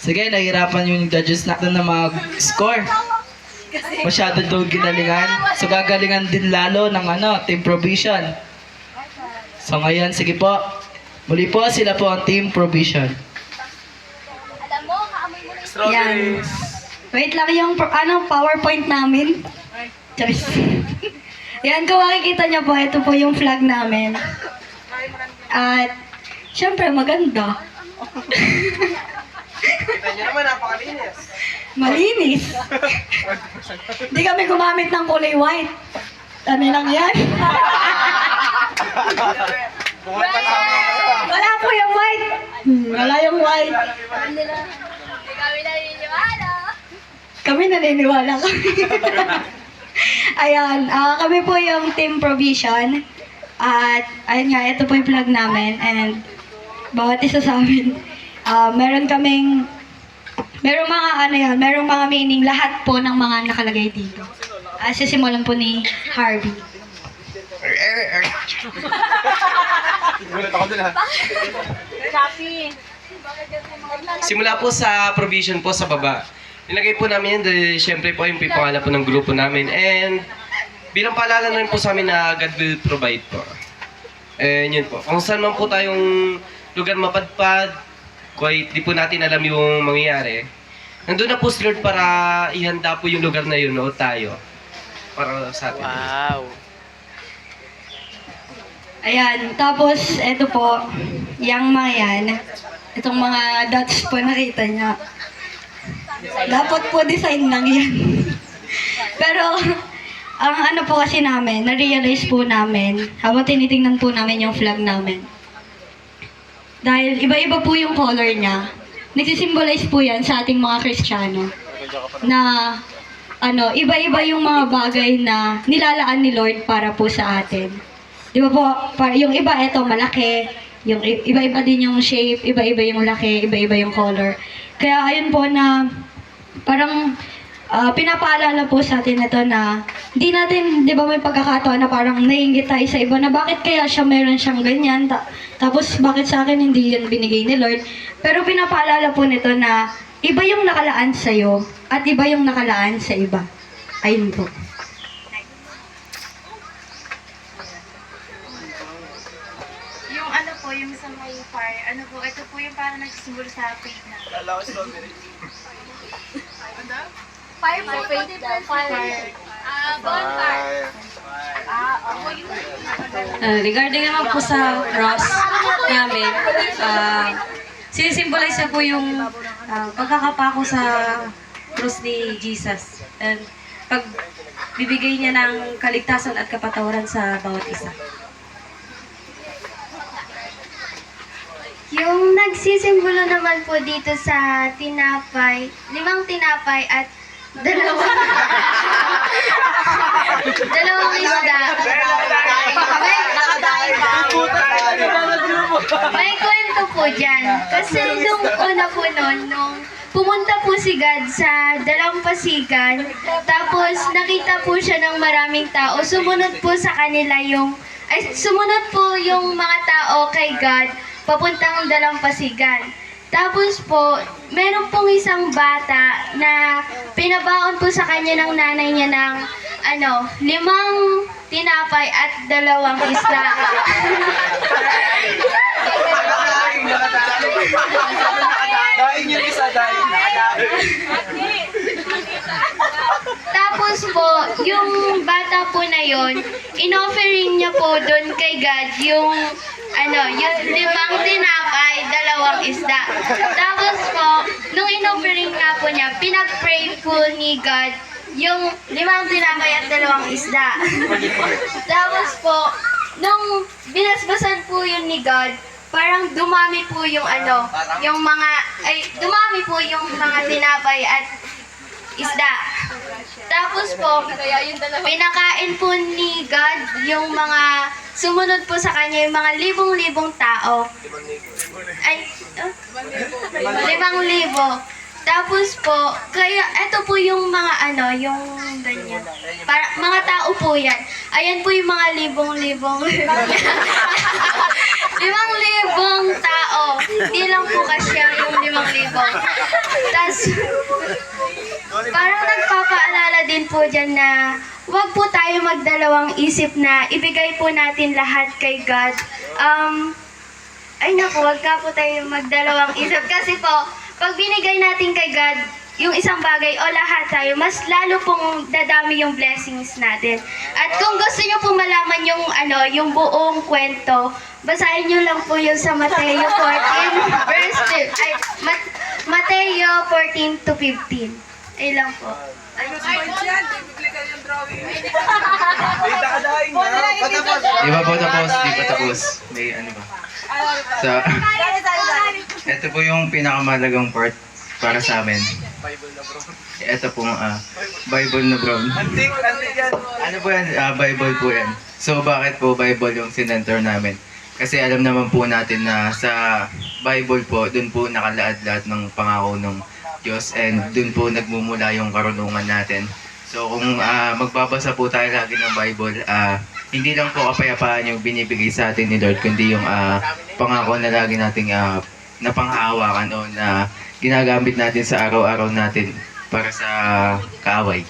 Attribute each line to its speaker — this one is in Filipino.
Speaker 1: Sige, nahihirapan yung judges natin na mag-score. Masyado daw ginalingan. So gagalingan din lalo ng Team Provision. So ngayon, sige po. Muli po, sila po ang Team Provision.
Speaker 2: Yan. Wait lang yung PowerPoint namin. Charis. Yan, kung makikita nyo po, ito po yung flag namin. At, syempre, maganda.
Speaker 3: Kita nyo naman, napakalinis.
Speaker 2: Malinis. Hindi kami gumamit ng kulay white. Ano lang yan?
Speaker 3: Bukod pa sa
Speaker 2: Wala po yung white. Wala yung white.
Speaker 4: Hindi kami naniniwala.
Speaker 2: Kami naniniwala kami. Ayan, kami po yung Team Provision. At, ayun nga, ito po yung flag namin. And, bawat isa sa amin, merong mga meaning lahat po ng mga nakalagay dito. Sisimulan po ni Harvey.
Speaker 3: Gulat ako dun ha.
Speaker 4: Happy.
Speaker 5: Simula po sa provision po sa baba. Nilagay po namin yan dahil syempre po yung pangalan po ng grupo namin. And bilang paalala na rin po sa amin na God will provide po. And yun po. Kung saan man po tayong lugar mapadpad, kahit di po natin alam yung mangyayari, nandun na po si Lord para ihanda po yung lugar na yun o tayo. Para sa atin.
Speaker 3: Wow.
Speaker 2: Ayan, tapos ito po, yung mga yan, itong mga dots po nakita niya. Dapat po design lang yan. Pero, ang ano po kasi namin, na-realize po namin, habang tinitingnan po namin yung flag namin. Dahil iba-iba po yung color niya, nagsisimbolize po yan sa ating mga Kristiyano. Na, iba-iba yung mga bagay na nilalaan ni Lord para po sa atin. Di ba po, yung iba ito malaki, yung iba-iba din yung shape, iba-iba yung laki, iba-iba yung color. Kaya ayun po na parang pinapaalala po sa atin ito na hindi natin, di ba may pagkakataon na parang naiingit tayo sa iba na bakit kaya siya meron siyang ganyan, tapos bakit sa akin hindi yan binigay ni Lord. Pero pinapaalala po nito na iba yung nakalaan sa'yo at iba yung nakalaan sa iba. Ayun po.
Speaker 4: Yung yung sa may fire, ito po yung parang nagsisimbolo sa faith na.
Speaker 3: Kala ko strawberry.
Speaker 4: Fire po, faith na. Fire. Bonfire. Ako yun.
Speaker 6: Regarding naman po sa cross namin, sinisimbolize na po yung pagkakapako sa cross ni Jesus. And pagbibigay niya ng kaligtasan at kapatawaran sa bawat isa.
Speaker 7: Yung nagsisimbolo naman po dito sa tinapay, 5 tinapay at dalawang isda. May kwento po dyan. Kasi nung una po nung pumunta po si God sa dalampasigan, tapos nakita po siya ng maraming tao, sumunod po yung mga tao kay God, papuntang dalampasigan. Tapos po, meron pong isang bata na pinabaon po sa kanya ng nanay niya ng 5 tinapay at 2 isda.
Speaker 3: Daing yung isa, daing.
Speaker 7: Tapos po, yung bata po na yon, inoffering niya po doon kay God yung 5 tinapay, 2 isda. Tapos po, nung inoffering nga po niya, pinag-pray po ni God yung 5 tinapay at 2 isda. Tapos po, nung binasbasan po yun ni God, parang dumami po yung dumami po yung mga tinapay at isda. Tapos po, pinakain po ni God yung mga sumunod po sa kanya, yung mga libong-libong tao. 5,000. Tapos po, kaya ito po yung mga yung ganyan. Mga tao po yan. Ayan po yung mga libong-libong 5,000 tao. Hindi lang po kasya yung 5,000. Tapos, parang nagpapaalala din po dyan na huwag po tayo magdalawang isip na ibigay po natin lahat kay God. Ay naku, huwag ka po tayo magdalawang isip. Kasi po, pag binigay natin kay God, yung isang bagay o lahat tayo, mas lalo pong dadami yung blessings natin. At kung gusto nyo po malaman yung buong kwento, basahin nyo lang po yung sa Mateo 14, verse 2. Ay, Mateo 14 to 15. Ay lang po.
Speaker 3: Ay, nakadaing na. Patapos.
Speaker 8: Di ba po tapos? Di pa tapos? May ano ba? Ito po yung pinakamalagang part para sa amin.
Speaker 3: Bible na bro.
Speaker 8: Ito po Bible na bro.
Speaker 3: Antik yan.
Speaker 8: Ano po yan? Bible po yan. So bakit po Bible yung sinenter namin? Kasi alam naman po natin na sa Bible po, dun po nakalaad lahat ng pangako ng Diyos and dun po nagmumula yung karunungan natin. So kung magbabasa po tayo lagi ng Bible, hindi lang po kapayapaan yung binibigay sa atin ni Lord, kundi yung pangako na lagi nating napanghahawakan o na ginagamit natin sa araw-araw natin para sa kaaway.